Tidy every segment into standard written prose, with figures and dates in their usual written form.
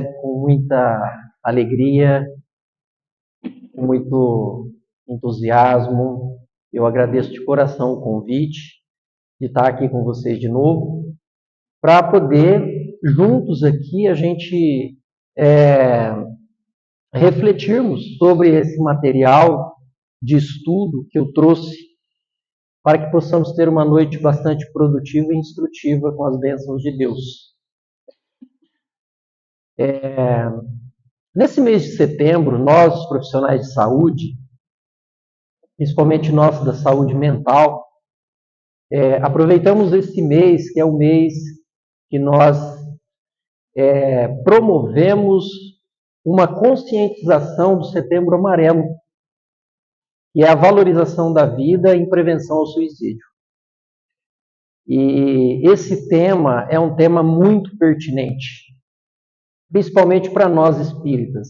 com muita alegria, com muito entusiasmo. Eu agradeço de coração o convite de estar aqui com vocês de novo, para poder, juntos aqui, a gente refletirmos sobre esse material de estudo que eu trouxe, para que possamos ter uma noite bastante produtiva e instrutiva com as bênçãos de Deus. Nesse mês de setembro, nós, os profissionais de saúde, principalmente nós da saúde mental, aproveitamos esse mês, que é o mês que nós promovemos uma conscientização do Setembro Amarelo, que é a valorização da vida em prevenção ao suicídio. E esse tema é um tema muito pertinente, principalmente para nós espíritas,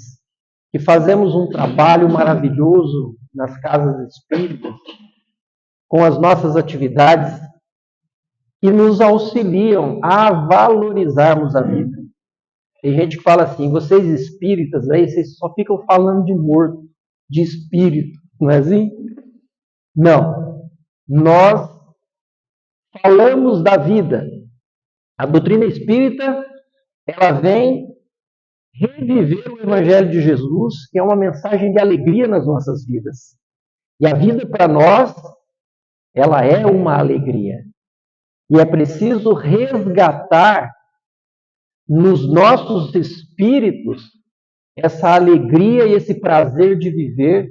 que fazemos um trabalho maravilhoso nas casas espíritas, com as nossas atividades, que nos auxiliam a valorizarmos a vida. Tem gente que fala assim, vocês espíritas aí, vocês só ficam falando de morto, de espírito, não é assim? Não. Nós falamos da vida. A doutrina espírita, ela vem reviver o Evangelho de Jesus, que é uma mensagem de alegria nas nossas vidas. E a vida para nós, ela é uma alegria. E é preciso resgatar nos nossos espíritos essa alegria e esse prazer de viver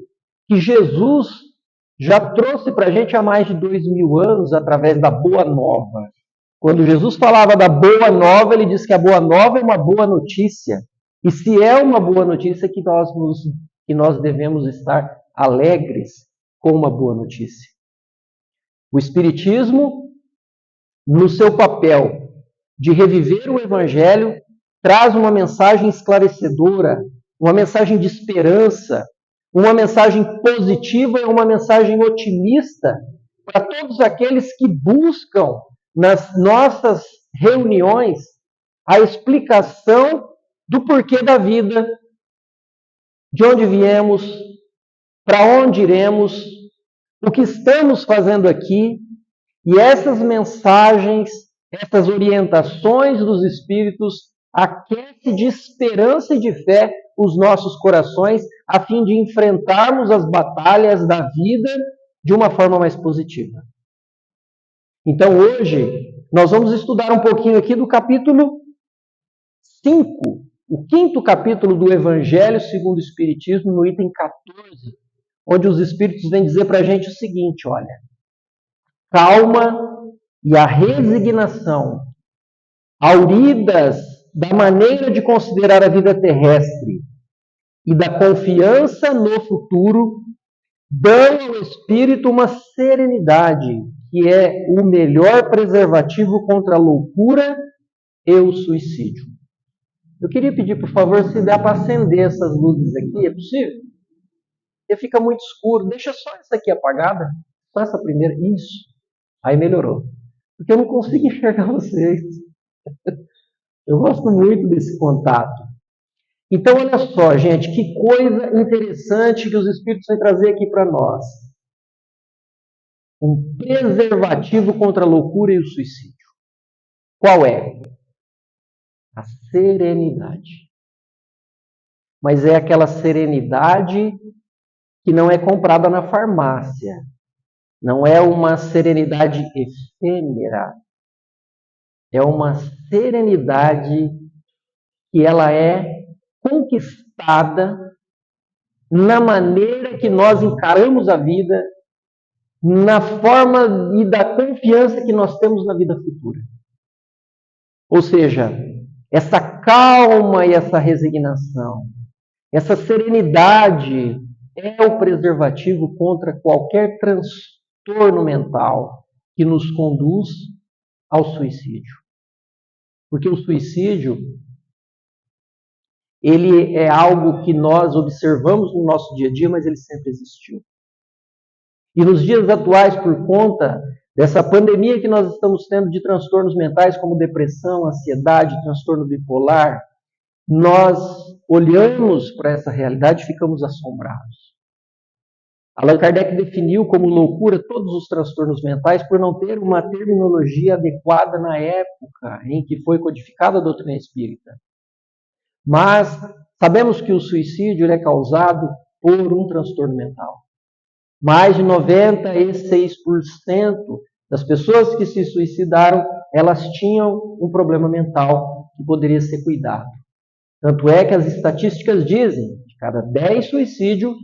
que Jesus já trouxe para a gente há mais de 2000 anos através da Boa Nova. Quando Jesus falava da Boa Nova, ele disse que a Boa Nova é uma boa notícia. E se é uma boa notícia, que nós devemos estar alegres com uma boa notícia. O Espiritismo, no seu papel de reviver o Evangelho, traz uma mensagem esclarecedora, uma mensagem de esperança, uma mensagem positiva e uma mensagem otimista para todos aqueles que buscam nas nossas reuniões a explicação do porquê da vida, de onde viemos, para onde iremos, o que estamos fazendo aqui. E essas mensagens, essas orientações dos Espíritos aquecem de esperança e de fé os nossos corações, a fim de enfrentarmos as batalhas da vida de uma forma mais positiva. Então hoje nós vamos estudar um pouquinho aqui do capítulo 5, o 5º capítulo do Evangelho segundo o Espiritismo, no item 14, onde os Espíritos vêm dizer para a gente o seguinte, olha, calma e a resignação, auridas da maneira de considerar a vida terrestre e da confiança no futuro, dão ao espírito uma serenidade, que é o melhor preservativo contra a loucura e o suicídio. Eu queria pedir, por favor, se der para acender essas luzes aqui, é possível? Porque fica muito escuro, deixa só essa aqui apagada, só essa primeira, isso. Aí melhorou. Porque eu não consigo enxergar vocês. Eu gosto muito desse contato. Então, olha só, gente, que coisa interessante que os Espíritos vão trazer aqui para nós. Um preservativo contra a loucura e o suicídio. Qual é? A serenidade. Mas é aquela serenidade que não é comprada na farmácia. Não é uma serenidade efêmera. É uma serenidade que ela é conquistada na maneira que nós encaramos a vida, na forma e da confiança que nós temos na vida futura. Ou seja, essa calma e essa resignação, essa serenidade é o preservativo contra qualquer transtorno mental que nos conduz ao suicídio. Porque o suicídio, ele é algo que nós observamos no nosso dia a dia, mas ele sempre existiu. E nos dias atuais, por conta dessa pandemia que nós estamos tendo de transtornos mentais como depressão, ansiedade, transtorno bipolar, nós olhamos para essa realidade e ficamos assombrados. Allan Kardec definiu como loucura todos os transtornos mentais por não ter uma terminologia adequada na época em que foi codificada a doutrina espírita. Mas sabemos que o suicídio é causado por um transtorno mental. Mais de 96% das pessoas que se suicidaram, elas tinham um problema mental que poderia ser cuidado. Tanto é que as estatísticas dizem que de cada 10 suicídios,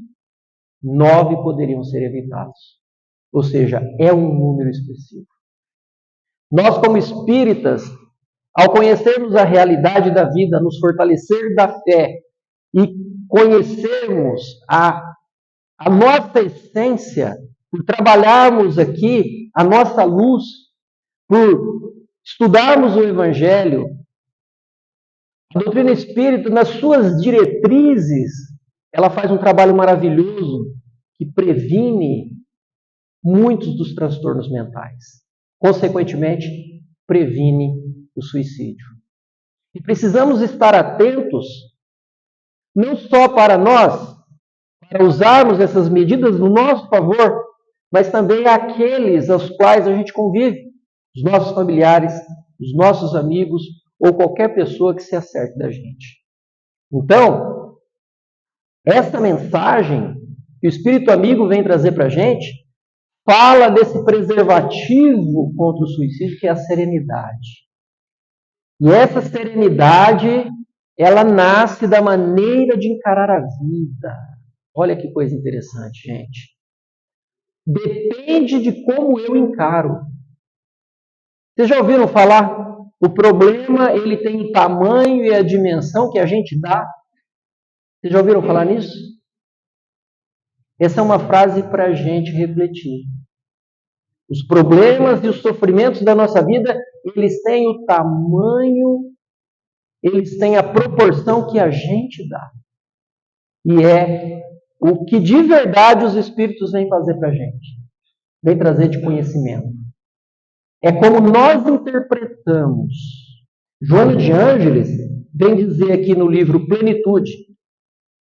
9 poderiam ser evitados. Ou seja, é um número expressivo. Nós, como espíritas, ao conhecermos a realidade da vida, nos fortalecer da fé e conhecermos a nossa essência, por trabalharmos aqui a nossa luz, por estudarmos o Evangelho, a doutrina espírita, nas suas diretrizes, ela faz um trabalho maravilhoso que previne muitos dos transtornos mentais. Consequentemente, previne o suicídio. E precisamos estar atentos, não só para nós, para usarmos essas medidas no nosso favor, mas também àqueles aos quais a gente convive, os nossos familiares, os nossos amigos, ou qualquer pessoa que se acerte da gente. Então, essa mensagem que o Espírito Amigo vem trazer para a gente, fala desse preservativo contra o suicídio, que é a serenidade. E essa serenidade, ela nasce da maneira de encarar a vida. Olha que coisa interessante, gente. Depende de como eu encaro. Vocês já ouviram falar? O problema, ele tem o tamanho e a dimensão que a gente dá. Vocês já ouviram falar nisso? Essa é uma frase para a gente refletir. Os problemas e os sofrimentos da nossa vida, eles têm o tamanho, eles têm a proporção que a gente dá. E é o que de verdade os Espíritos vêm fazer para a gente. Vem trazer de conhecimento. É como nós interpretamos. Joana de Ângeles vem dizer aqui no livro Plenitude,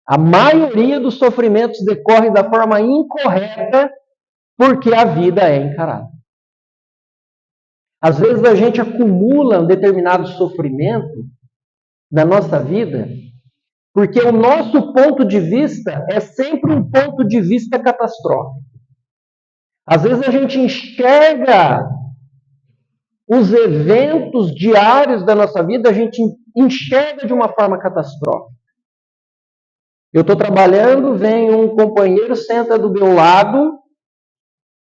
a maioria dos sofrimentos decorre da forma incorreta porque a vida é encarada. Às vezes a gente acumula um determinado sofrimento na nossa vida porque o nosso ponto de vista é sempre um ponto de vista catastrófico. Às vezes a gente enxerga os eventos diários da nossa vida, a gente enxerga de uma forma catastrófica. Eu estou trabalhando, vem um companheiro, senta do meu lado,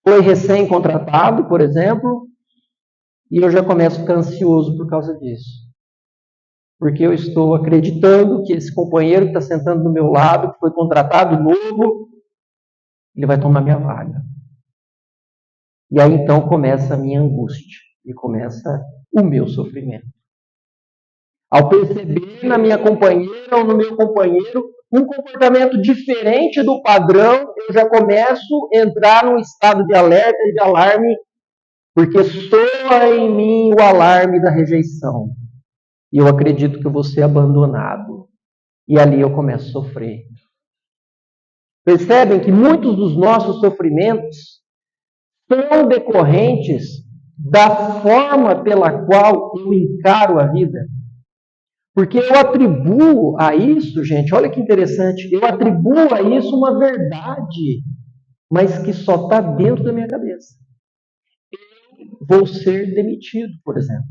foi recém-contratado, por exemplo, e eu já começo a ficar ansioso por causa disso. Porque eu estou acreditando que esse companheiro que está sentando do meu lado, que foi contratado novo, ele vai tomar minha vaga. E aí então começa a minha angústia, e começa o meu sofrimento. Ao perceber na minha companheira ou no meu companheiro um comportamento diferente do padrão, eu já começo a entrar num estado de alerta e de alarme, porque soa em mim o alarme da rejeição. E eu acredito que eu vou ser abandonado. E ali eu começo a sofrer. Percebem que muitos dos nossos sofrimentos são decorrentes da forma pela qual eu encaro a vida. Porque eu atribuo a isso, gente, olha que interessante, eu atribuo a isso uma verdade, mas que só está dentro da minha cabeça. Eu vou ser demitido, por exemplo.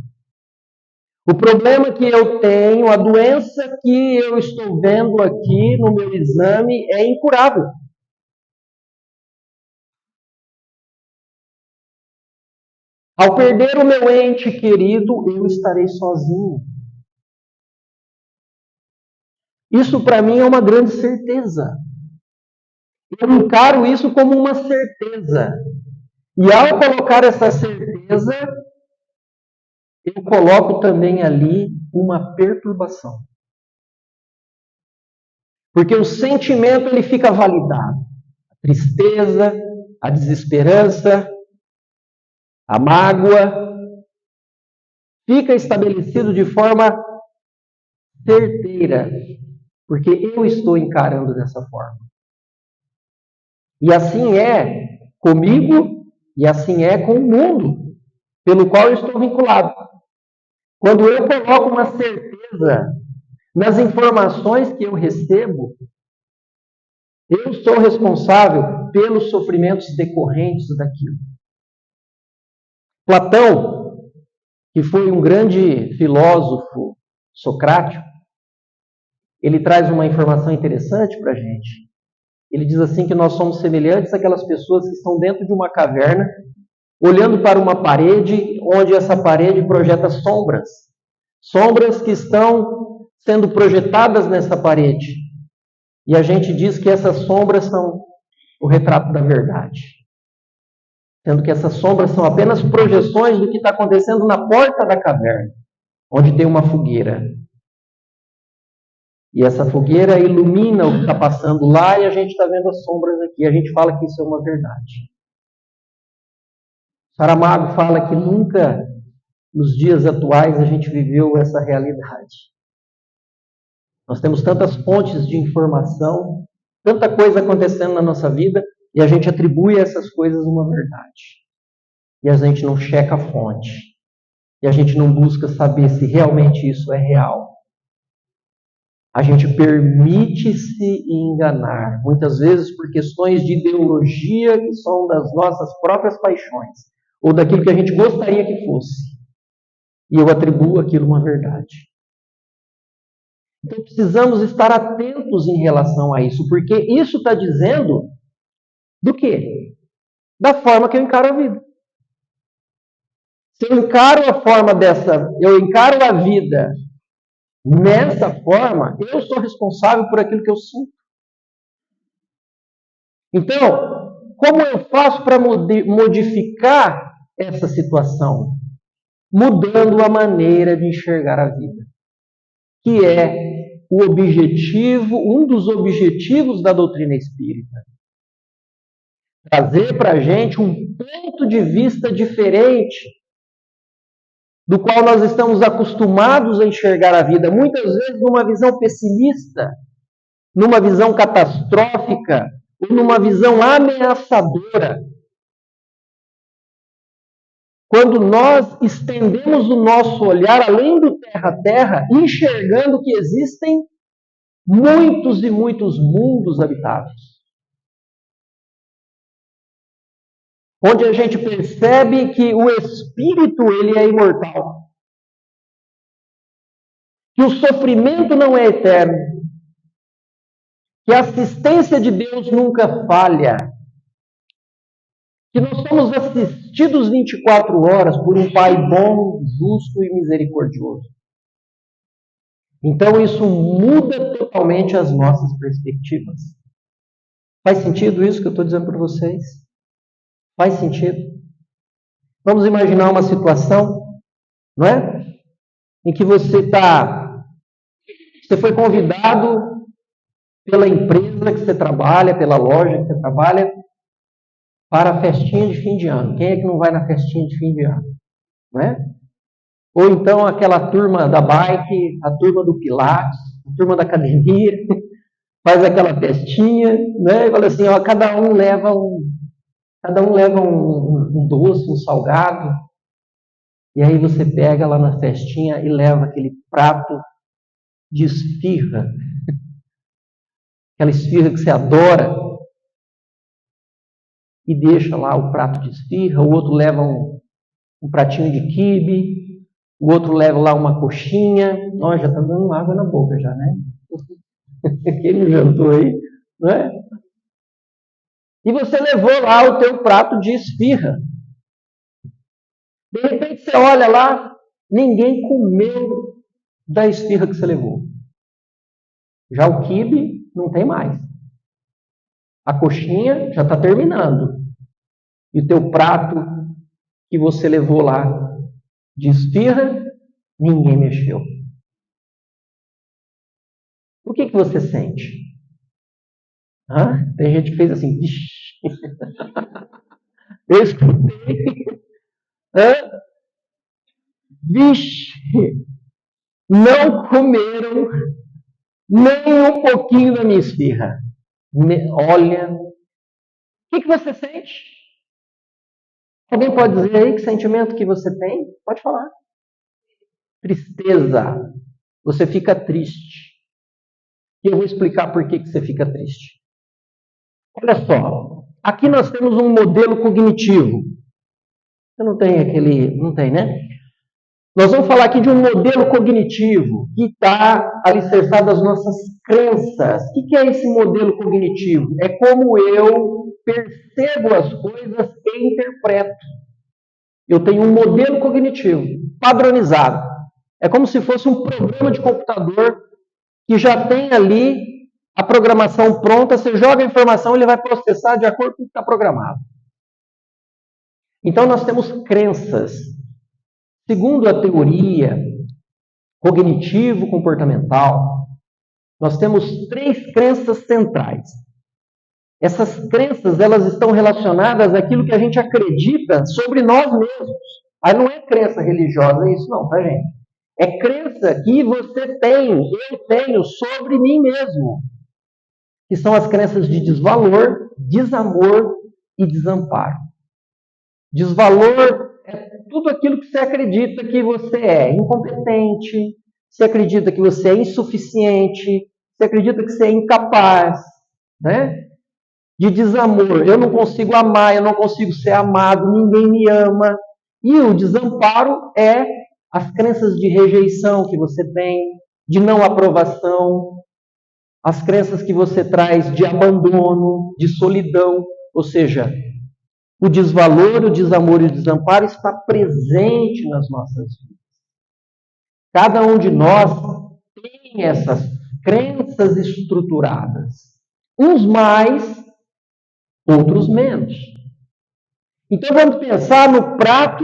O problema que eu tenho, a doença que eu estou vendo aqui no meu exame é incurável. Ao perder o meu ente querido, eu estarei sozinho. Isso para mim é uma grande certeza. Eu encaro isso como uma certeza. E ao colocar essa certeza, eu coloco também ali uma perturbação. Porque o sentimento ele fica validado. A tristeza, a desesperança, a mágoa, fica estabelecido de forma certeira, porque eu estou encarando dessa forma. E assim é comigo e assim é com o mundo pelo qual eu estou vinculado. Quando eu coloco uma certeza nas informações que eu recebo, eu sou responsável pelos sofrimentos decorrentes daquilo. Platão, que foi um grande filósofo socrático, ele traz uma informação interessante para a gente. Ele diz assim que nós somos semelhantes àquelas pessoas que estão dentro de uma caverna, olhando para uma parede, onde essa parede projeta sombras. Sombras que estão sendo projetadas nessa parede. E a gente diz que essas sombras são o retrato da verdade. Sendo que essas sombras são apenas projeções do que está acontecendo na porta da caverna, onde tem uma fogueira. E essa fogueira ilumina o que está passando lá e a gente está vendo as sombras aqui. A gente fala que isso é uma verdade. Saramago fala que nunca, nos dias atuais, a gente viveu essa realidade. Nós temos tantas fontes de informação, tanta coisa acontecendo na nossa vida, e a gente atribui a essas coisas uma verdade. E a gente não checa a fonte. E a gente não busca saber se realmente isso é real. A gente permite-se enganar, muitas vezes por questões de ideologia que são das nossas próprias paixões, ou daquilo que a gente gostaria que fosse. E eu atribuo aquilo uma verdade. Então precisamos estar atentos em relação a isso, porque isso está dizendo do quê? Da forma que eu encaro a vida. Se eu encaro a forma dessa, eu encaro a vida nessa forma, eu sou responsável por aquilo que eu sinto. Então, como eu faço para modificar essa situação? Mudando a maneira de enxergar a vida, que é o objetivo, um dos objetivos da doutrina espírita. Trazer para a gente um ponto de vista diferente do qual nós estamos acostumados a enxergar a vida, muitas vezes numa visão pessimista, numa visão catastrófica, ou numa visão ameaçadora. Quando nós estendemos o nosso olhar além do terra-terra, enxergando que existem muitos e muitos mundos habitados. Onde a gente percebe que o espírito ele é imortal. Que o sofrimento não é eterno. Que a assistência de Deus nunca falha. Que nós somos assistidos 24 horas por um Pai bom, justo e misericordioso. Então isso muda totalmente as nossas perspectivas. Faz sentido isso que eu estou dizendo para vocês? Faz sentido? Vamos imaginar uma situação, não é? Em que você foi convidado pela empresa que você trabalha, pela loja que você trabalha, para a festinha de fim de ano. Quem é que não vai na festinha de fim de ano? Não é? Ou então aquela turma da bike, a turma do Pilates, a turma da academia, faz aquela festinha, né? E fala assim, ó, cada um leva um doce, um salgado, e aí você pega lá na festinha e leva aquele prato de esfirra, aquela esfirra que você adora, e deixa lá o prato de esfirra, o outro leva um pratinho de quibe, o outro leva lá uma coxinha. Nós já está dando água na boca já, né? Quem não jantou aí, não é? E você levou lá o teu prato de esfirra. De repente você olha lá, ninguém comeu da esfirra que você levou. Já o quibe não tem mais. A coxinha já está terminando. E o teu prato que você levou lá de esfirra, ninguém mexeu. O que você sente? Tem gente que fez assim, vixi. Eu escutei. Vixe. não comeram nem um pouquinho da minha esfirra. Olha, o que você sente? Alguém pode dizer aí que sentimento que você tem? Pode falar. Tristeza. Você fica triste. E eu vou explicar por que você fica triste. Olha só, aqui nós temos um modelo cognitivo. Você não tem aquele... Não tem, né? Nós vamos falar aqui de um modelo cognitivo que está alicerçado nas nossas crenças. O que é esse modelo cognitivo? É como eu percebo as coisas e interpreto. Eu tenho um modelo cognitivo padronizado. É como se fosse um programa de computador que já tem ali a programação pronta, você joga a informação e ele vai processar de acordo com o que está programado. Então nós temos crenças. Segundo a teoria cognitivo-comportamental, nós temos 3 crenças centrais. Essas crenças, elas estão relacionadas àquilo que a gente acredita sobre nós mesmos. Aí não é crença religiosa isso não, tá gente? É crença que você tem, eu tenho sobre mim mesmo. Que são as crenças de desvalor, desamor e desamparo. Desvalor é tudo aquilo que você acredita que você é incompetente, você acredita que você é insuficiente, você acredita que você é incapaz, né? De desamor, eu não consigo amar, eu não consigo ser amado, ninguém me ama. E o desamparo é as crenças de rejeição que você tem, de não aprovação, as crenças que você traz de abandono, de solidão, ou seja, o desvalor, o desamor e o desamparo está presente nas nossas vidas. Cada um de nós tem essas crenças estruturadas, uns mais, outros menos. Então vamos pensar no prato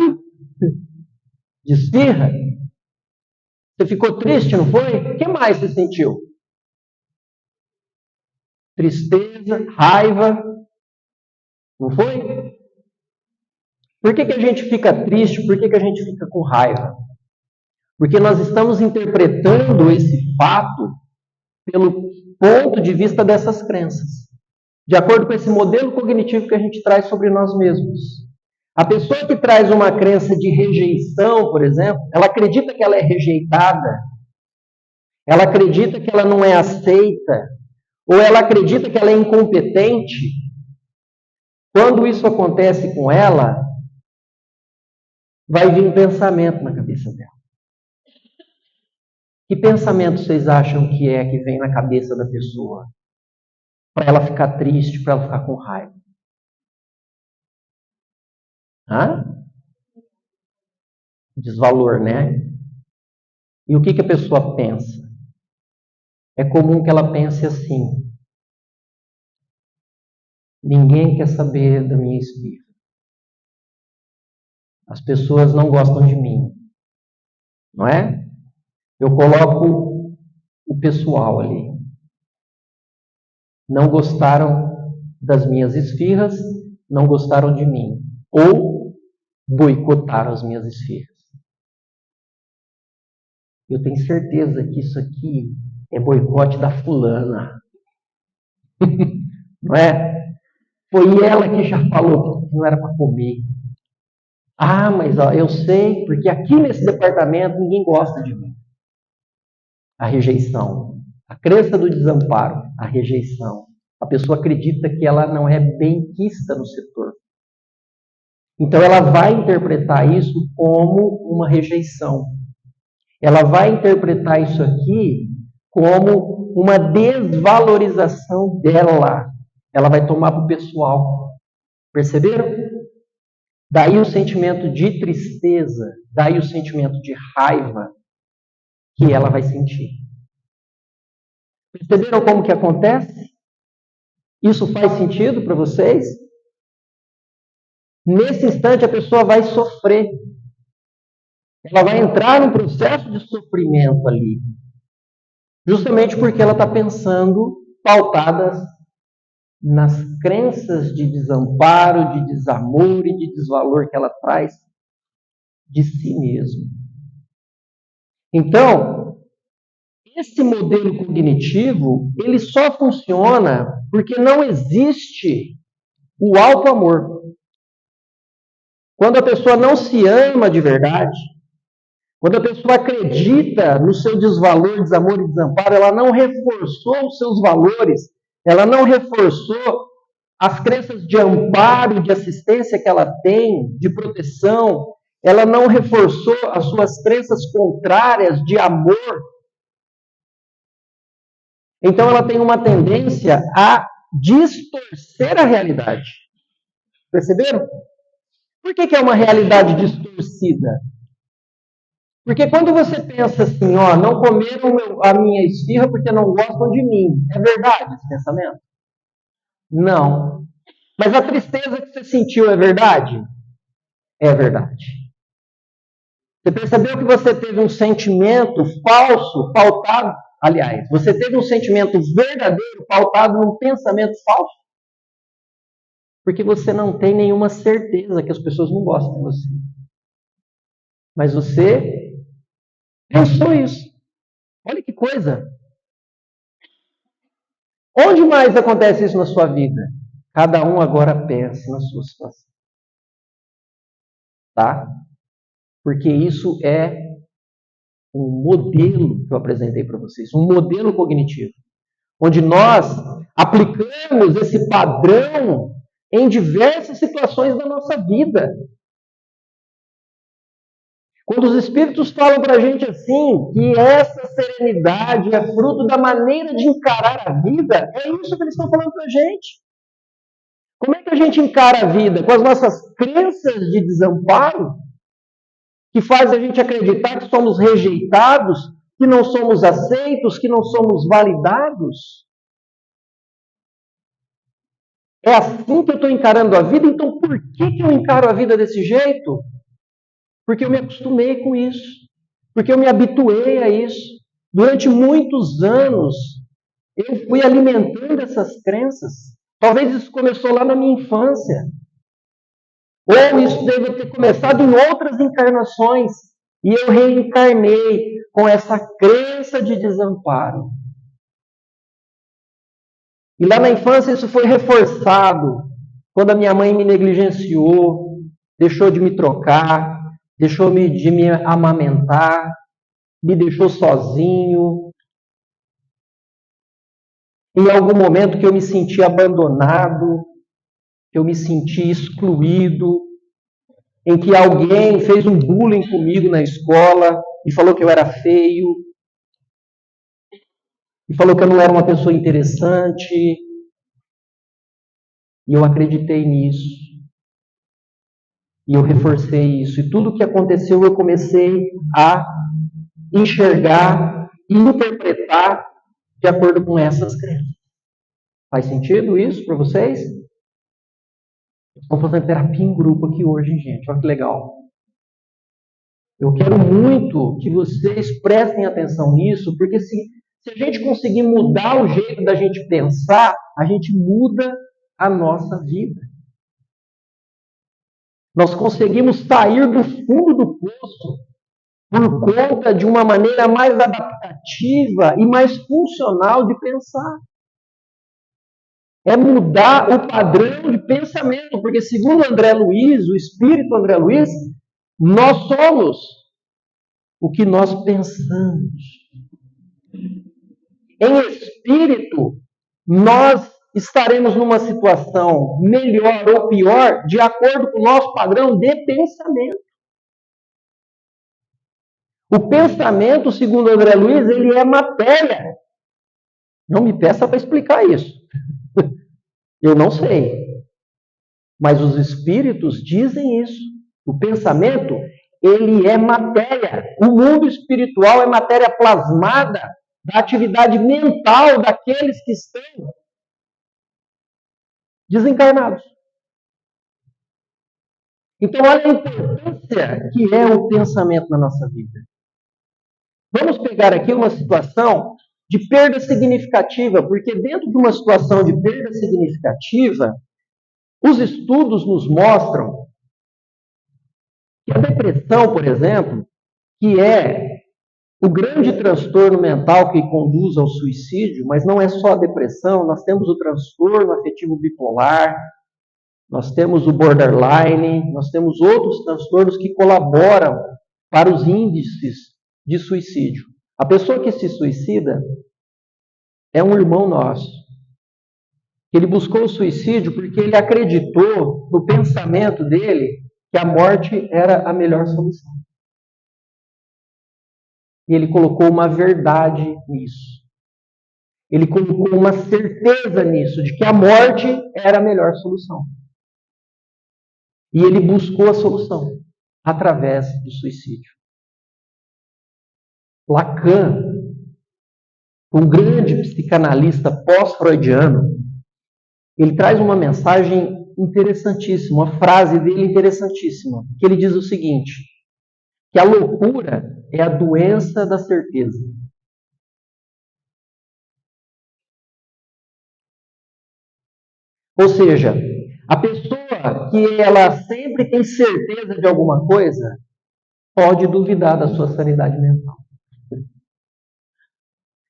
de esfirra. Você ficou triste, não foi? O que mais você sentiu? Tristeza, raiva, não foi? Por que a gente fica triste? Por que a gente fica com raiva? Porque nós estamos interpretando esse fato pelo ponto de vista dessas crenças. De acordo com esse modelo cognitivo que a gente traz sobre nós mesmos. A pessoa que traz uma crença de rejeição, por exemplo, ela acredita que ela é rejeitada, ela acredita que ela não é aceita, ou ela acredita que ela é incompetente. Quando isso acontece com ela, vai vir um pensamento na cabeça dela. Que pensamento vocês acham que vem na cabeça da pessoa? Para ela ficar triste, para ela ficar com raiva. Hã? Desvalor, né? E o que a pessoa pensa? É comum que ela pense assim: ninguém quer saber da minha esfirra. As pessoas não gostam de mim. Não é? Eu coloco o pessoal ali. Não gostaram das minhas esfirras, não gostaram de mim. Ou boicotaram as minhas esfirras. Eu tenho certeza que isso aqui é boicote da fulana. Não é? Foi ela que já falou que não era para comer. Ah, mas ó, eu sei, porque aqui nesse departamento ninguém gosta de mim. A rejeição. A crença do desamparo. A rejeição. A pessoa acredita que ela não é bem-quista no setor. Então ela vai interpretar isso como uma rejeição. Ela vai interpretar isso aqui como uma desvalorização dela. Ela vai tomar para o pessoal. Perceberam? Daí o sentimento de tristeza, daí o sentimento de raiva que ela vai sentir. Perceberam como que acontece? Isso faz sentido para vocês? Nesse instante a pessoa vai sofrer. Ela vai entrar num processo de sofrimento ali. Justamente porque ela está pensando pautadas nas crenças de desamparo, de desamor e de desvalor que ela traz de si mesma. Então, esse modelo cognitivo, ele só funciona porque não existe o alto amor. Quando a pessoa não se ama de verdade, quando a pessoa acredita no seu desvalor, desamor e desamparo, ela não reforçou os seus valores, ela não reforçou as crenças de amparo, de assistência que ela tem, de proteção, ela não reforçou as suas crenças contrárias de amor. Então ela tem uma tendência a distorcer a realidade. Perceberam? Por que é uma realidade distorcida? Porque quando você pensa assim, ó, não comeram a minha esfirra porque não gostam de mim, é verdade esse pensamento? Não. Mas a tristeza que você sentiu é verdade? É verdade. Você percebeu que você teve um sentimento falso, pautado, aliás, você teve um sentimento verdadeiro, pautado num pensamento falso? Porque você não tem nenhuma certeza que as pessoas não gostam de você. Mas você pensou isso. Olha que coisa. Onde mais acontece isso na sua vida? Cada um agora pensa na sua situação. Tá? Porque isso é um modelo que eu apresentei para vocês, um modelo cognitivo, onde nós aplicamos esse padrão em diversas situações da nossa vida. Quando os espíritos falam para a gente assim, que essa serenidade é fruto da maneira de encarar a vida, é isso que eles estão falando para a gente. Como é que a gente encara a vida? Com as nossas crenças de desamparo, que faz a gente acreditar que somos rejeitados, que não somos aceitos, que não somos validados? É assim que eu estou encarando a vida, então por que eu encaro a vida desse jeito? Porque eu me acostumei com isso. Porque eu me habituei a isso. Durante muitos anos, eu fui alimentando essas crenças. Talvez isso começou lá na minha infância. Ou isso deve ter começado em outras encarnações. E eu reencarnei com essa crença de desamparo. E lá na infância isso foi reforçado. Quando a minha mãe me negligenciou, deixou de me trocar, deixou de me amamentar, me deixou sozinho. Em algum momento que eu me senti abandonado, que eu me senti excluído, em que alguém fez um bullying comigo na escola e falou que eu era feio, e falou que eu não era uma pessoa interessante, e eu acreditei nisso. E eu reforcei isso. E tudo o que aconteceu, eu comecei a enxergar e interpretar de acordo com essas crenças. Faz sentido isso para vocês? Estamos fazendo terapia em grupo aqui hoje, gente. Olha que legal. Eu quero muito que vocês prestem atenção nisso, porque se a gente conseguir mudar o jeito da gente pensar, a gente muda a nossa vida. Nós conseguimos sair do fundo do poço por conta de uma maneira mais adaptativa e mais funcional de pensar. É mudar o padrão de pensamento, porque segundo André Luiz, o espírito André Luiz, nós somos o que nós pensamos. Em espírito, nós estaremos numa situação melhor ou pior de acordo com o nosso padrão de pensamento. O pensamento, segundo André Luiz, ele é matéria. Não me peça para explicar isso. Eu não sei. Mas os espíritos dizem isso. O pensamento, ele é matéria. O mundo espiritual é matéria plasmada da atividade mental daqueles que estão desencarnados. Então, olha a importância que é o pensamento na nossa vida. Vamos pegar aqui uma situação de perda significativa, porque dentro de uma situação de perda significativa, os estudos nos mostram que a depressão, por exemplo, que é O grande transtorno mental que conduz ao suicídio, mas não é só a depressão, nós temos o transtorno afetivo bipolar, nós temos o borderline, nós temos outros transtornos que colaboram para os índices de suicídio. A pessoa que se suicida é um irmão nosso. Ele buscou o suicídio porque ele acreditou no pensamento dele que a morte era a melhor solução. E ele colocou uma verdade nisso. Ele colocou uma certeza nisso, de que a morte era a melhor solução. E ele buscou a solução através do suicídio. Lacan, um grande psicanalista pós-freudiano, ele traz uma mensagem interessantíssima, uma frase dele interessantíssima, que ele diz o seguinte, que a loucura é a doença da certeza. Ou seja, a pessoa que ela sempre tem certeza de alguma coisa, pode duvidar da sua sanidade mental.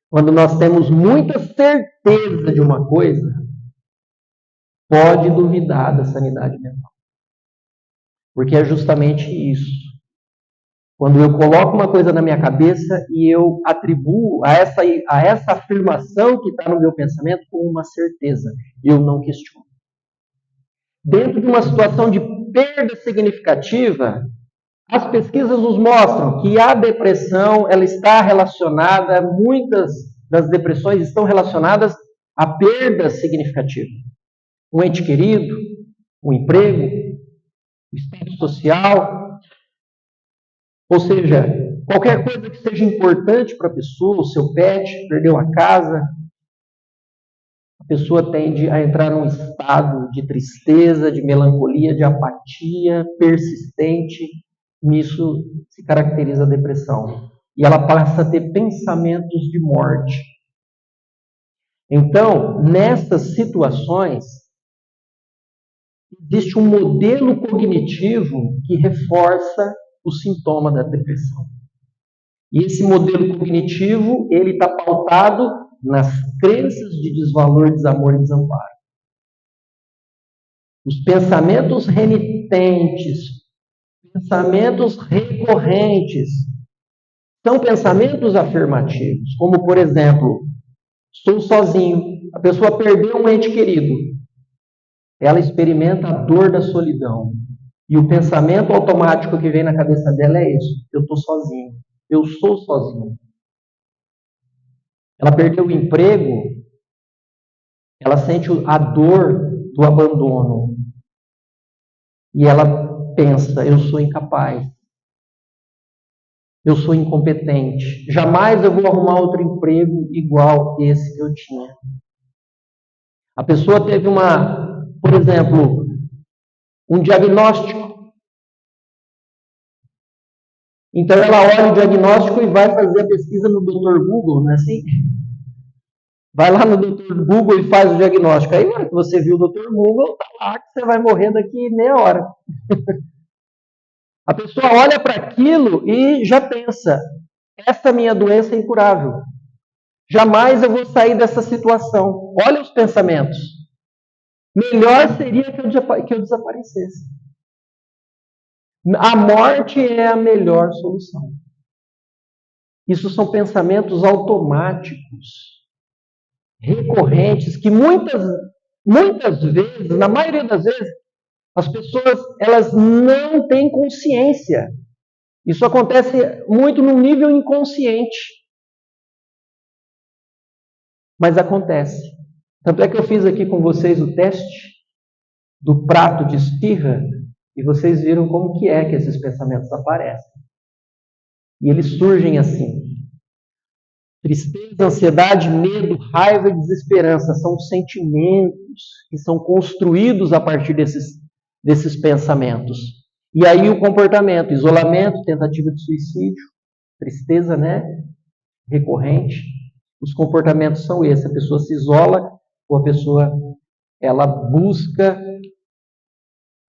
Quando nós temos muita certeza de uma coisa, pode duvidar da sanidade mental. Porque é justamente isso. Quando eu coloco uma coisa na minha cabeça e eu atribuo a essa afirmação que está no meu pensamento como uma certeza, eu não questiono. Dentro de uma situação de perda significativa, as pesquisas nos mostram que a depressão ela está relacionada, muitas das depressões estão relacionadas à perda significativa. Um ente querido, um emprego, o status social. Ou seja, qualquer coisa que seja importante para a pessoa, o seu pet, perdeu a casa, a pessoa tende a entrar num estado de tristeza, de melancolia, de apatia persistente. Nisso se caracteriza a depressão. E ela passa a ter pensamentos de morte. Então, nessas situações, existe um modelo cognitivo que reforça o sintoma da depressão. E esse modelo cognitivo, ele está pautado nas crenças de desvalor, desamor e desamparo. Os pensamentos renitentes, pensamentos recorrentes, são pensamentos afirmativos, como, por exemplo, estou sozinho, a pessoa perdeu um ente querido, ela experimenta a dor da solidão. E o pensamento automático que vem na cabeça dela é isso, eu estou sozinho, eu sou sozinho. Ela perdeu o emprego, ela sente a dor do abandono. E ela pensa, eu sou incapaz. Eu sou incompetente. Jamais eu vou arrumar outro emprego igual esse que eu tinha. A pessoa teve por exemplo, um diagnóstico. Então ela olha o diagnóstico e vai fazer a pesquisa no Dr. Google, não é assim? Vai lá no Dr. Google e faz o diagnóstico. Aí, na hora que você viu o Dr. Google, tá lá que você vai morrer daqui meia hora. A pessoa olha para aquilo e já pensa, essa minha doença é incurável. Jamais eu vou sair dessa situação. Olha os pensamentos. Melhor seria que eu desaparecesse. A morte é a melhor solução. Isso são pensamentos automáticos, recorrentes, que muitas vezes, na maioria das vezes, as pessoas elas não têm consciência. Isso acontece muito no nível inconsciente. Mas acontece. Tanto é que eu fiz aqui com vocês o teste do prato de esfirra e vocês viram como que esses pensamentos aparecem. E eles surgem assim. Tristeza, ansiedade, medo, raiva e desesperança são sentimentos que são construídos a partir desses pensamentos. E aí o comportamento, isolamento, tentativa de suicídio, tristeza, recorrente. Os comportamentos são esses. A pessoa se isola ou a pessoa ela busca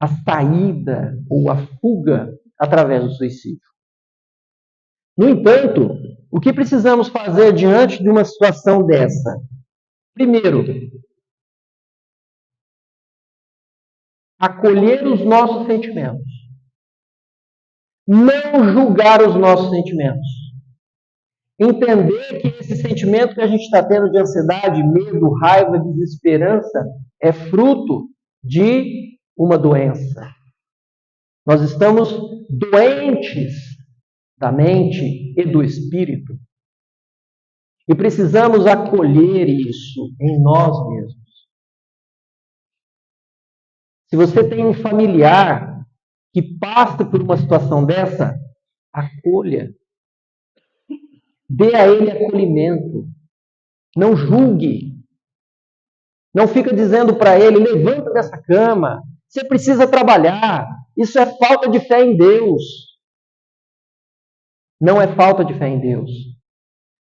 a saída ou a fuga através do suicídio. No entanto, o que precisamos fazer diante de uma situação dessa? Primeiro, acolher os nossos sentimentos. Não julgar os nossos sentimentos. Entender que esse sentimento que a gente está tendo de ansiedade, medo, raiva, desesperança, é fruto de uma doença. Nós estamos doentes da mente e do espírito. E precisamos acolher isso em nós mesmos. Se você tem um familiar que passa por uma situação dessa, acolha. Dê a ele acolhimento. Não julgue. Não fica dizendo para ele, levanta dessa cama. Você precisa trabalhar. Isso é falta de fé em Deus. Não é falta de fé em Deus.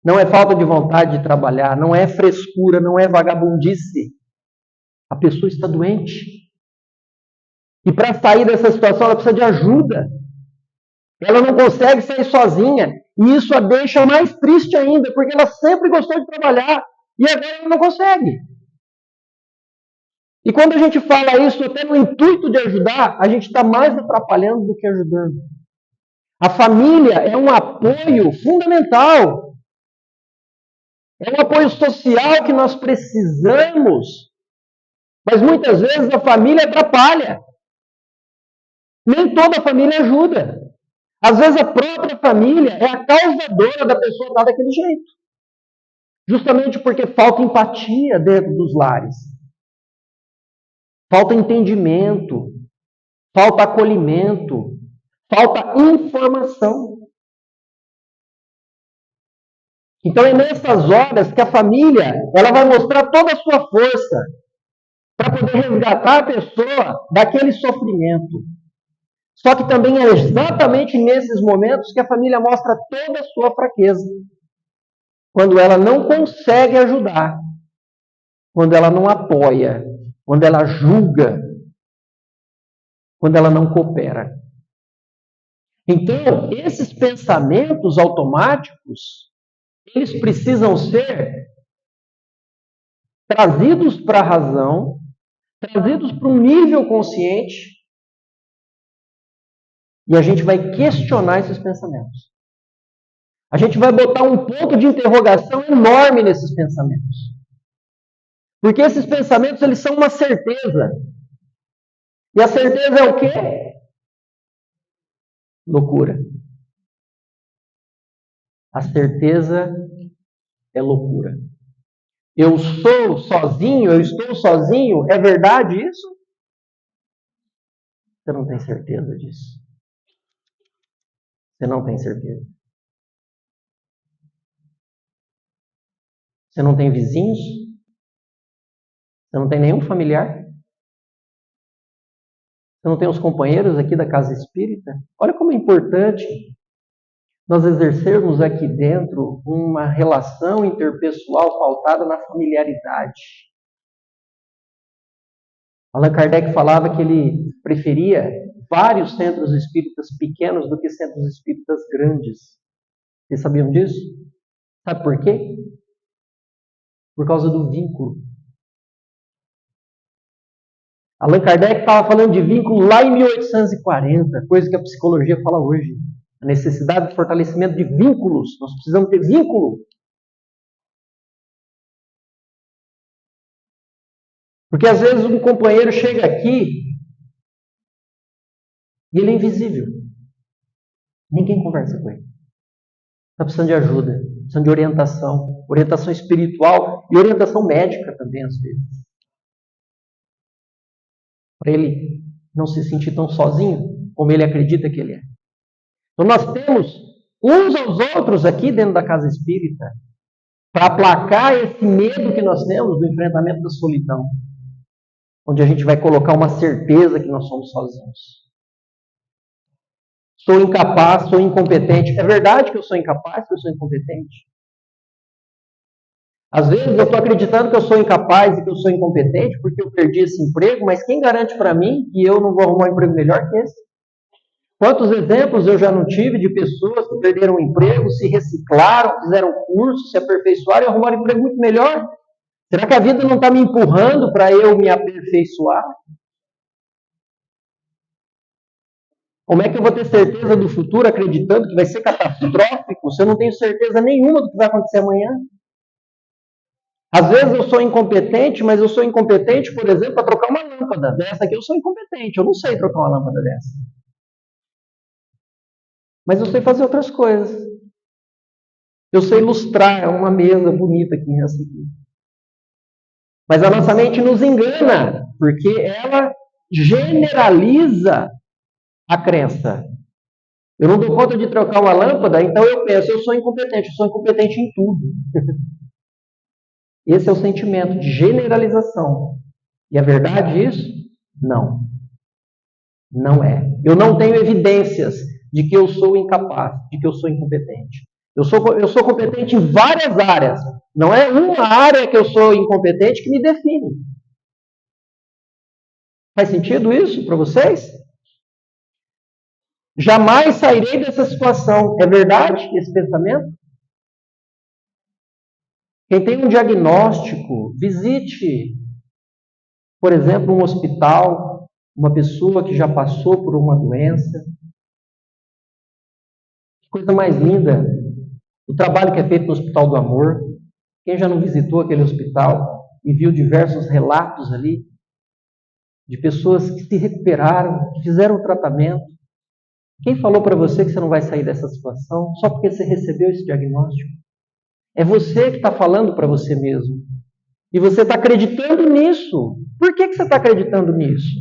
Não é falta de vontade de trabalhar. Não é frescura, não é vagabundice. A pessoa está doente. E para sair dessa situação, ela precisa de ajuda. Ela não consegue sair sozinha. E isso a deixa mais triste ainda, porque ela sempre gostou de trabalhar. E agora ela não consegue. E quando a gente fala isso até no intuito de ajudar, a gente está mais atrapalhando do que ajudando. A família é um apoio fundamental. É um apoio social que nós precisamos. Mas muitas vezes a família atrapalha. Nem toda a família ajuda. Às vezes a própria família é a causadora da pessoa estar daquele jeito. Justamente porque falta empatia dentro dos lares. Falta entendimento. Falta acolhimento. Falta informação. Então é nessas horas que a família ela vai mostrar toda a sua força para poder resgatar a pessoa daquele sofrimento. Só que também é exatamente nesses momentos que a família mostra toda a sua fraqueza. Quando ela não consegue ajudar, quando ela não apoia, quando ela julga, quando ela não coopera. Então, esses pensamentos automáticos, eles precisam ser trazidos para a razão, trazidos para um nível consciente, e a gente vai questionar esses pensamentos. A gente vai botar um ponto de interrogação enorme nesses pensamentos. Porque esses pensamentos, eles são uma certeza. E a certeza é o quê? Loucura. A certeza é loucura. Eu sou sozinho, eu estou sozinho, é verdade isso? Você não tem certeza disso. Você não tem certeza. Você não tem vizinhos? Você não tem nenhum familiar? Você não tem os companheiros aqui da casa espírita? Olha como é importante nós exercermos aqui dentro uma relação interpessoal pautada na familiaridade. Allan Kardec falava que ele preferia vários centros espíritas pequenos do que centros espíritas grandes. Vocês sabiam disso? Sabe por quê? Por causa do vínculo. Allan Kardec estava falando de vínculo lá em 1840, coisa que a psicologia fala hoje. A necessidade de fortalecimento de vínculos. Nós precisamos ter vínculo. Porque às vezes um companheiro chega aqui e ele é invisível. Ninguém conversa com ele. Está precisando de ajuda, precisando de orientação. Orientação espiritual e orientação médica também, às vezes. Para ele não se sentir tão sozinho como ele acredita que ele é. Então nós temos uns aos outros aqui dentro da casa espírita para aplacar esse medo que nós temos do enfrentamento da solidão, onde a gente vai colocar uma certeza que nós somos sozinhos. Sou incapaz, sou incompetente. É verdade que eu sou incapaz, que eu sou incompetente? Às vezes eu estou acreditando que eu sou incapaz e que eu sou incompetente porque eu perdi esse emprego, mas quem garante para mim que eu não vou arrumar um emprego melhor que esse? Quantos exemplos eu já não tive de pessoas que perderam o emprego, se reciclaram, fizeram curso, se aperfeiçoaram e arrumaram um emprego muito melhor? Será que a vida não está me empurrando para eu me aperfeiçoar? Como é que eu vou ter certeza do futuro acreditando que vai ser catastrófico se eu não tenho certeza nenhuma do que vai acontecer amanhã? Às vezes eu sou incompetente, mas eu sou incompetente, por exemplo, para trocar uma lâmpada. Dessa aqui eu sou incompetente, eu não sei trocar uma lâmpada dessa. Mas eu sei fazer outras coisas. Eu sei ilustrar uma mesa bonita aqui nessa aqui. Mas a nossa mente nos engana, porque ela generaliza a crença. Eu não dou conta de trocar uma lâmpada, então eu penso, eu sou incompetente em tudo. Esse é o sentimento de generalização. E é verdade isso? Não. Não é. Eu não tenho evidências de que eu sou incapaz, de que eu sou incompetente. Eu sou competente em várias áreas. Não é uma área que eu sou incompetente que me define. Faz sentido isso para vocês? Jamais sairei dessa situação. É verdade esse pensamento? Quem tem um diagnóstico, visite, por exemplo, um hospital, uma pessoa que já passou por uma doença. Que coisa mais linda. O trabalho que é feito no Hospital do Amor. Quem já não visitou aquele hospital e viu diversos relatos ali de pessoas que se recuperaram, que fizeram o tratamento. Quem falou para você que você não vai sair dessa situação só porque você recebeu esse diagnóstico? É você que está falando para você mesmo. E você está acreditando nisso. Por que você está acreditando nisso?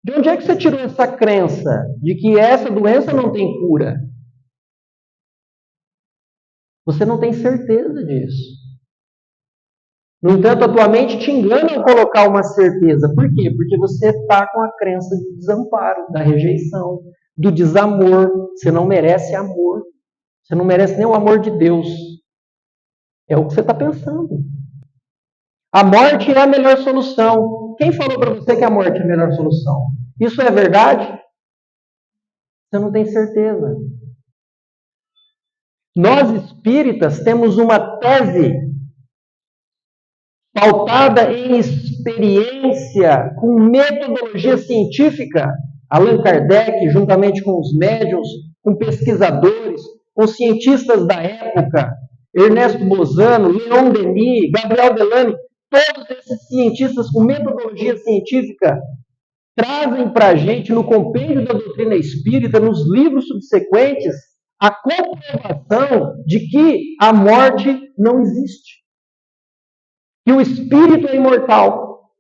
De onde é que você tirou essa crença de que essa doença não tem cura? Você não tem certeza disso. No entanto, a tua mente te engana ao colocar uma certeza. Por quê? Porque você está com a crença do desamparo, da rejeição, do desamor. Você não merece amor. Você não merece nem o amor de Deus. É o que você está pensando. A morte é a melhor solução. Quem falou para você que a morte é a melhor solução? Isso é verdade? Você não tem certeza. Nós espíritas temos uma tese pautada em experiência, com metodologia científica. Allan Kardec, juntamente com os médiuns, com pesquisadores, com cientistas da época, Ernesto Bozano, Leon Denis, Gabriel Delany, todos esses cientistas com metodologia científica trazem para a gente, no compêndio da doutrina espírita, nos livros subsequentes, a comprovação de que a morte não existe. Que o espírito é imortal.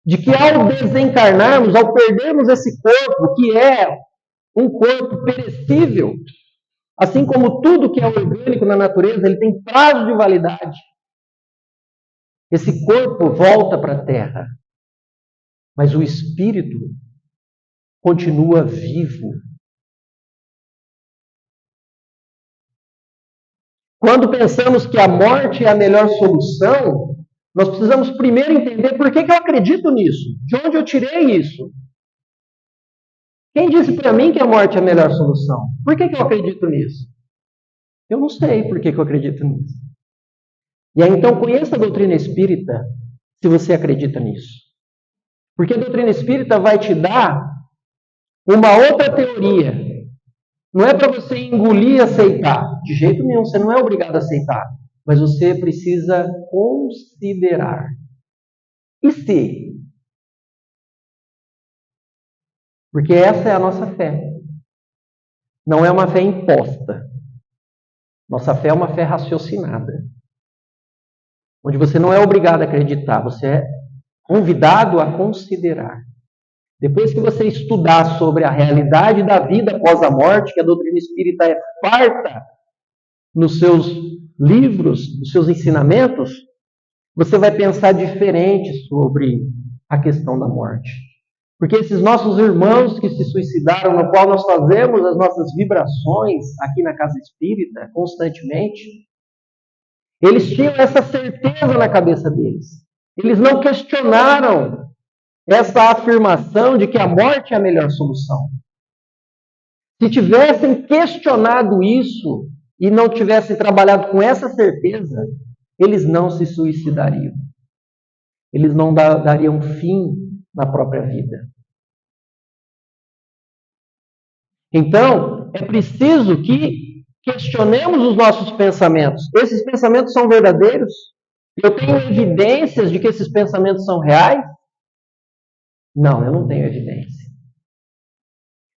De que ao desencarnarmos, ao perdermos esse corpo, que é um corpo perecível, assim como tudo que é orgânico na natureza, ele tem prazo de validade. Esse corpo volta para a Terra. Mas o espírito continua vivo. Quando pensamos que a morte é a melhor solução, nós precisamos primeiro entender por que eu acredito nisso. De onde eu tirei isso? Quem disse para mim que a morte é a melhor solução? Por que eu acredito nisso? Eu não sei por que eu acredito nisso. E aí então conheça a doutrina espírita se você acredita nisso. Porque a doutrina espírita vai te dar uma outra teoria. Não é para você engolir e aceitar. De jeito nenhum, você não é obrigado a aceitar. Mas você precisa considerar. E se? Porque essa é a nossa fé. Não é uma fé imposta. Nossa fé é uma fé raciocinada. Onde você não é obrigado a acreditar, você é convidado a considerar. Depois que você estudar sobre a realidade da vida após a morte, que a doutrina espírita é farta nos seus livros, nos seus ensinamentos, você vai pensar diferente sobre a questão da morte. Porque esses nossos irmãos que se suicidaram, no qual nós fazemos as nossas vibrações aqui na Casa Espírita, constantemente, eles tinham essa certeza na cabeça deles. Eles não questionaram essa afirmação de que a morte é a melhor solução. Se tivessem questionado isso e não tivessem trabalhado com essa certeza, eles não se suicidariam. Eles não dariam fim na própria vida. Então, é preciso que questionemos os nossos pensamentos. Esses pensamentos são verdadeiros? Eu tenho evidências de que esses pensamentos são reais? Não, eu não tenho evidência.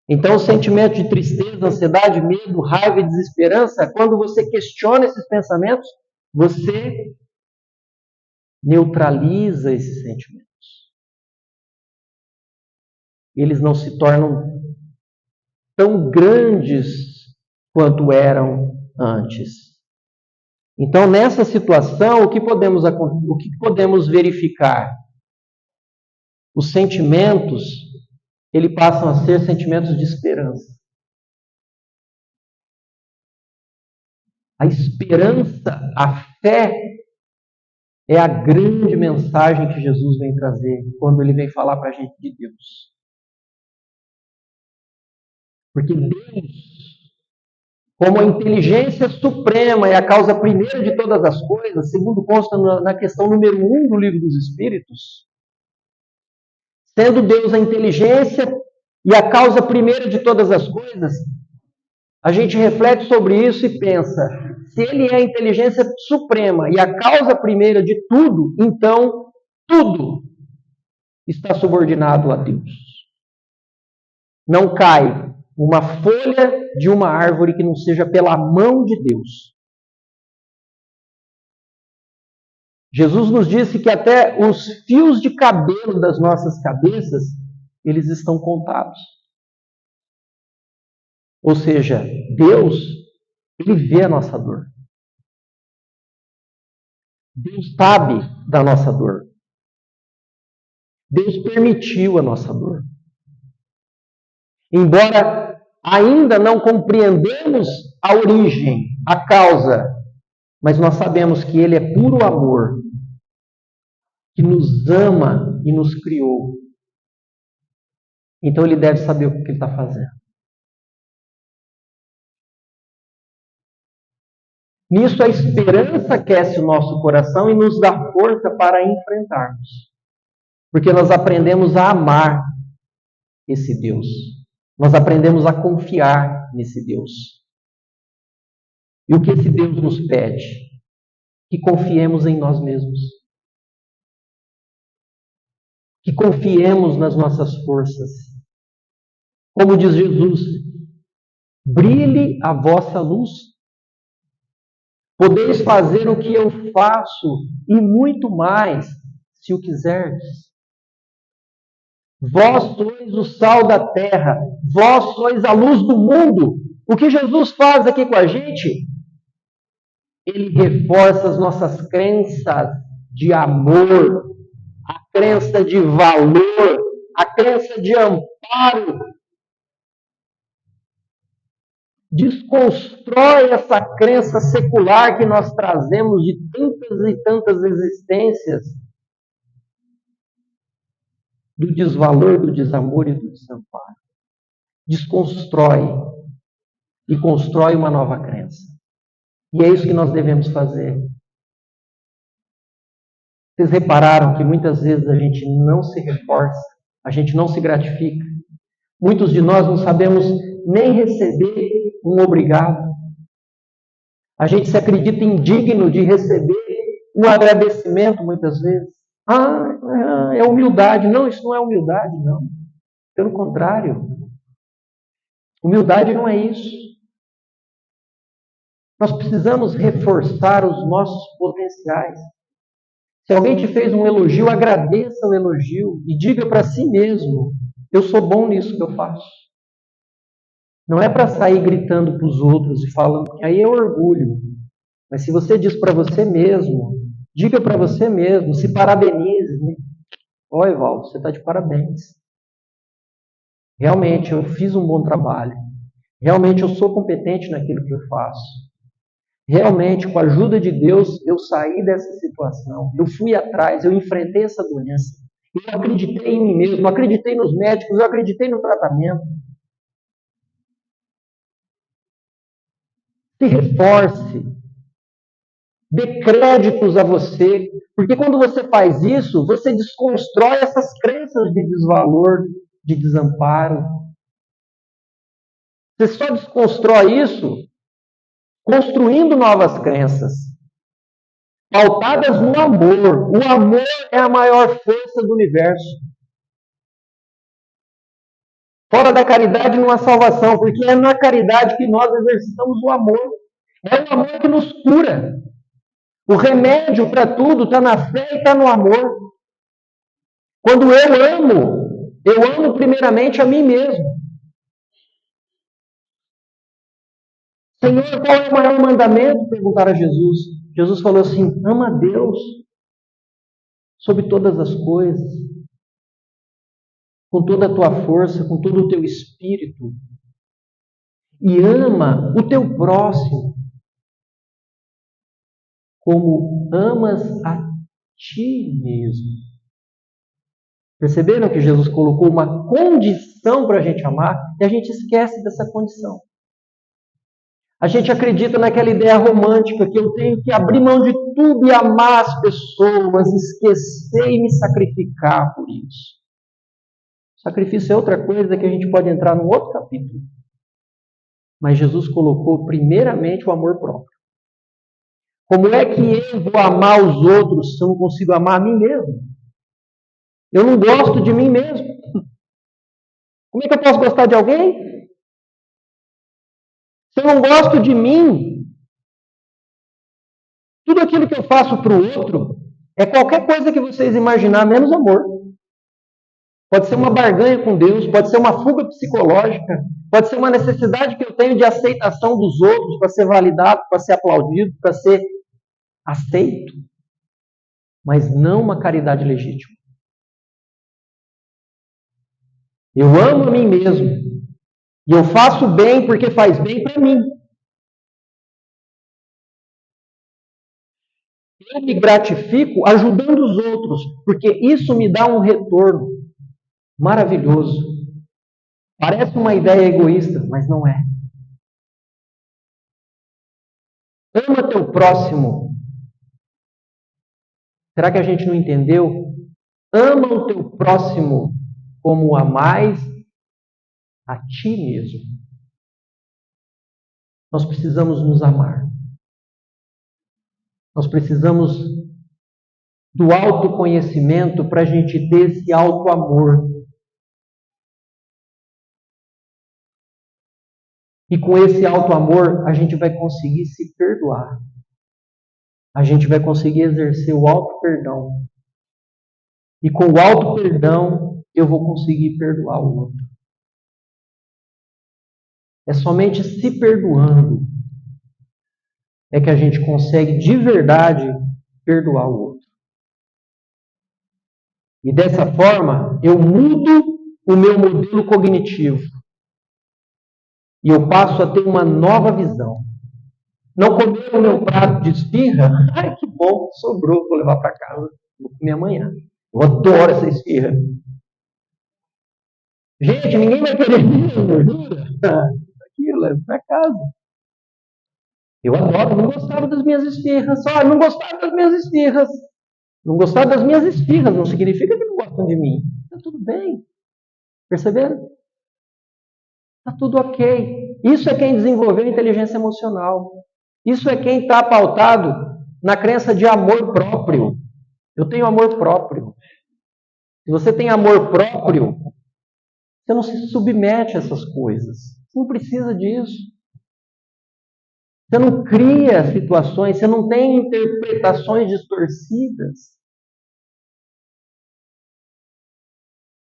Então, o sentimento de tristeza, ansiedade, medo, raiva e desesperança, quando você questiona esses pensamentos, você neutraliza esses sentimentos. Eles não se tornam tão grandes quanto eram antes. Então, nessa situação, o que podemos verificar? Os sentimentos, eles passam a ser sentimentos de esperança. A esperança, a fé, é a grande mensagem que Jesus vem trazer quando ele vem falar para a gente de Deus. Porque Deus, como a inteligência suprema e a causa primeira de todas as coisas, segundo consta na questão número 1 do Livro dos Espíritos, sendo Deus a inteligência e a causa primeira de todas as coisas, a gente reflete sobre isso e pensa, se ele é a inteligência suprema e a causa primeira de tudo, então tudo está subordinado a Deus. Não cai uma folha de uma árvore que não seja pela mão de Deus. Jesus nos disse que até os fios de cabelo das nossas cabeças, eles estão contados. Ou seja, Deus, ele vê a nossa dor. Deus sabe da nossa dor. Deus permitiu a nossa dor. Embora ainda não compreendemos a origem, a causa, mas nós sabemos que ele é puro amor, que nos ama e nos criou. Então ele deve saber o que ele está fazendo. Nisso a esperança aquece o nosso coração e nos dá força para enfrentarmos. Porque nós aprendemos a amar esse Deus. Nós aprendemos a confiar nesse Deus. E o que esse Deus nos pede? Que confiemos em nós mesmos. Que confiemos nas nossas forças. Como diz Jesus, brilhe a vossa luz. Podeis fazer o que eu faço e muito mais, se o quiserdes. Vós sois o sal da terra, vós sois a luz do mundo. O que Jesus faz aqui com a gente? Ele reforça as nossas crenças de amor, a crença de valor, a crença de amparo. Desconstrói essa crença secular que nós trazemos de tantas e tantas existências, do desvalor, do desamor e do desamparo. Desconstrói e constrói uma nova crença. E é isso que nós devemos fazer. Vocês repararam que muitas vezes a gente não se reforça, a gente não se gratifica. Muitos de nós não sabemos nem receber um obrigado. A gente se acredita indigno de receber um agradecimento muitas vezes. É humildade. Não, isso não é humildade, não. Pelo contrário. Humildade não é isso. Nós precisamos reforçar os nossos potenciais. Se alguém te fez um elogio, agradeça o elogio e diga para si mesmo, eu sou bom nisso que eu faço. Não é para sair gritando para os outros e falando, que aí é orgulho. Mas se você diz para você mesmo, diga para você mesmo, se parabenize. Ó, Evaldo, você está de parabéns. Realmente, eu fiz um bom trabalho. Realmente, eu sou competente naquilo que eu faço. Realmente, com a ajuda de Deus, eu saí dessa situação. Eu fui atrás, eu enfrentei essa doença. Eu acreditei em mim mesmo, acreditei nos médicos, eu acreditei no tratamento. Se reforce. Dê créditos a você. Porque quando você faz isso, você desconstrói essas crenças de desvalor, de desamparo. Você só desconstrói isso construindo novas crenças, pautadas no amor. O amor é a maior força do universo. Fora da caridade não há salvação, porque é na caridade que nós exercitamos o amor. É o amor que nos cura. O remédio para tudo está na fé e está no amor. Quando eu amo primeiramente a mim mesmo. Senhor, qual é o maior mandamento? Perguntaram a Jesus. Jesus falou assim: ama a Deus sobre todas as coisas, com toda a tua força, com todo o teu espírito. E ama o teu próximo como amas a ti mesmo. Perceberam que Jesus colocou uma condição para a gente amar e a gente esquece dessa condição. A gente acredita naquela ideia romântica que eu tenho que abrir mão de tudo e amar as pessoas, esquecer e me sacrificar por isso. Sacrifício é outra coisa que a gente pode entrar num outro capítulo. Mas Jesus colocou primeiramente o amor próprio. Como é que eu vou amar os outros se eu não consigo amar a mim mesmo? Eu não gosto de mim mesmo. Como é que eu posso gostar de alguém? Se eu não gosto de mim, tudo aquilo que eu faço para o outro é qualquer coisa que vocês imaginar, menos amor. Pode ser uma barganha com Deus, pode ser uma fuga psicológica, pode ser uma necessidade que eu tenho de aceitação dos outros para ser validado, para ser aplaudido, para ser aceito, mas não uma caridade legítima. Eu amo a mim mesmo e eu faço bem porque faz bem para mim. Eu me gratifico ajudando os outros, porque isso me dá um retorno maravilhoso. Parece uma ideia egoísta, mas não é. Ama teu próximo. Será que a gente não entendeu? Ama o teu próximo como amais a ti mesmo. Nós precisamos nos amar. Nós precisamos do autoconhecimento para a gente ter esse auto-amor. E com esse auto-amor, a gente vai conseguir se perdoar. A gente vai conseguir exercer o auto-perdão. E com o auto-perdão, eu vou conseguir perdoar o outro. É somente se perdoando é que a gente consegue de verdade perdoar o outro. E dessa forma, eu mudo o meu modelo cognitivo. E eu passo a ter uma nova visão. Não comer o meu prato de esfirra? Ai, que bom, sobrou, vou levar para casa. Vou comer amanhã. Eu adoro essa esfirra. Gente, ninguém vai querer minha gordura. Aqui, eu levo para casa. Eu adoro, não gostava das minhas esfirras. Só não gostava das minhas esfirras. Não gostar das minhas esfirras não significa que não gostam de mim. Está tudo bem. Perceberam? Está tudo ok. Isso é quem desenvolveu inteligência emocional. Isso é quem está pautado na crença de amor próprio. Eu tenho amor próprio. Se você tem amor próprio, você não se submete a essas coisas. Você não precisa disso. Você não cria situações, você não tem interpretações distorcidas.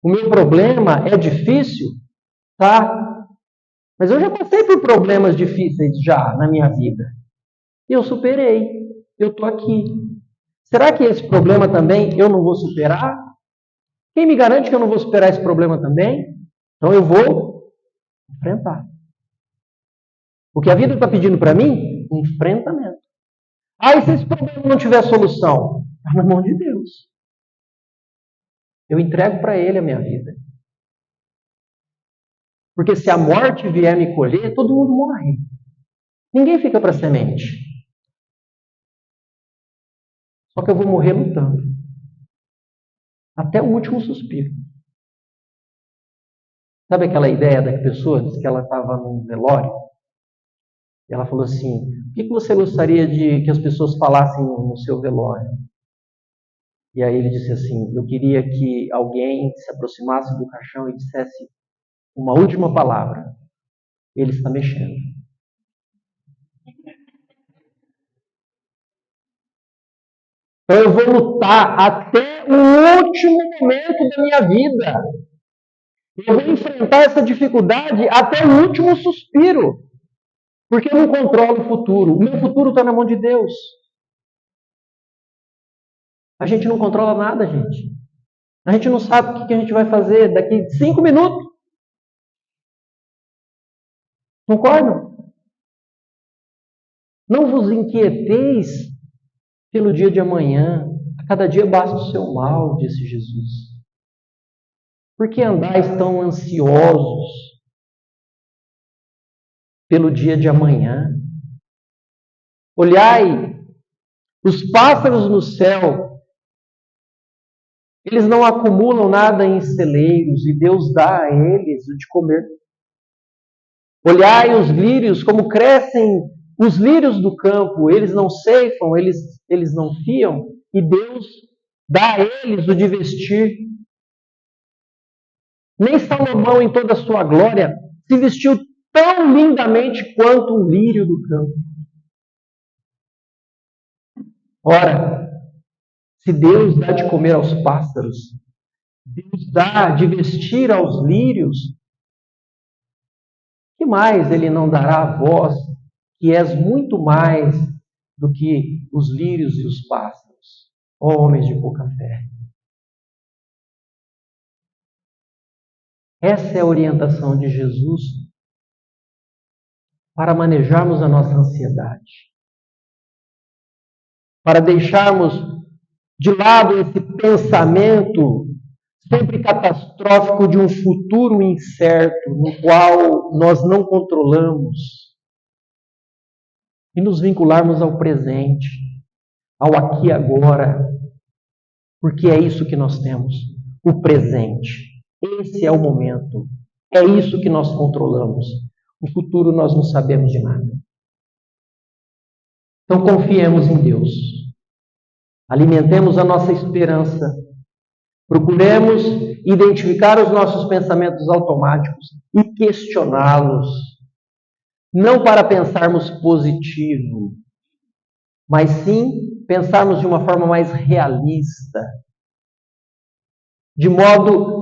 O meu problema é difícil, tá? Mas eu já passei por problemas difíceis já na minha vida. E eu superei. Eu estou aqui. Será que esse problema também eu não vou superar? Quem me garante que eu não vou superar esse problema também? Então eu vou enfrentar. O que a vida está pedindo para mim? Enfrentamento. Ah, e se esse problema não tiver solução? Está na mão de Deus. Eu entrego para Ele a minha vida. Porque se a morte vier me colher, todo mundo morre. Ninguém fica para semente. Só que eu vou morrer lutando. Até o último suspiro. Sabe aquela ideia da pessoa disse que ela estava num velório? E ela falou assim: o que você gostaria de que as pessoas falassem no seu velório? E aí ele disse assim: eu queria que alguém se aproximasse do caixão e dissesse uma última palavra. Ele está mexendo. Então eu vou lutar até o último momento da minha vida. Eu vou enfrentar essa dificuldade até o último suspiro. Porque eu não controlo o futuro. O meu futuro está na mão de Deus. A gente não controla nada, gente. A gente não sabe o que a gente vai fazer daqui 5 minutos. Concordam? Não vos inquieteis pelo dia de amanhã. A cada dia basta o seu mal, disse Jesus. Por que andais tão ansiosos pelo dia de amanhã? Olhai, os pássaros no céu, eles não acumulam nada em celeiros e Deus dá a eles o de comer. Olhai os lírios, como crescem os lírios do campo, eles não ceifam, eles não fiam, e Deus dá a eles o de vestir. Nem Salomão, em toda a sua glória, se vestiu tão lindamente quanto um lírio do campo. Ora, se Deus dá de comer aos pássaros, Deus dá de vestir aos lírios, que mais Ele não dará a vós, que és muito mais do que os lírios e os pássaros, homens de pouca fé? Essa é a orientação de Jesus para manejarmos a nossa ansiedade, para deixarmos de lado esse pensamento sempre catastrófico de um futuro incerto, no qual nós não controlamos, e nos vincularmos ao presente, ao aqui e agora, porque é isso que nós temos, o presente. Esse é o momento, é isso que nós controlamos. O futuro nós não sabemos de nada. Então confiemos em Deus, alimentemos a nossa esperança, procuremos identificar os nossos pensamentos automáticos e questioná-los, não para pensarmos positivo, mas sim pensarmos de uma forma mais realista, de modo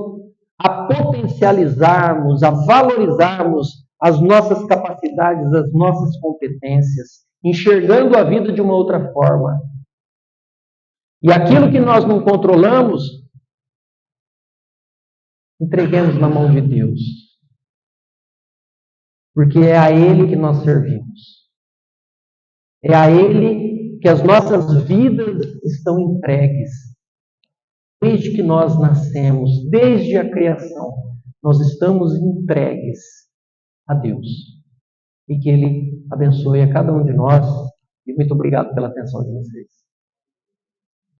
a potencializarmos, a valorizarmos as nossas capacidades, as nossas competências, enxergando a vida de uma outra forma. E aquilo que nós não controlamos, entreguemos na mão de Deus. Porque é a Ele que nós servimos. É a Ele que as nossas vidas estão entregues. Desde que nós nascemos, desde a criação, nós estamos entregues a Deus. E que Ele abençoe a cada um de nós. E muito obrigado pela atenção de vocês.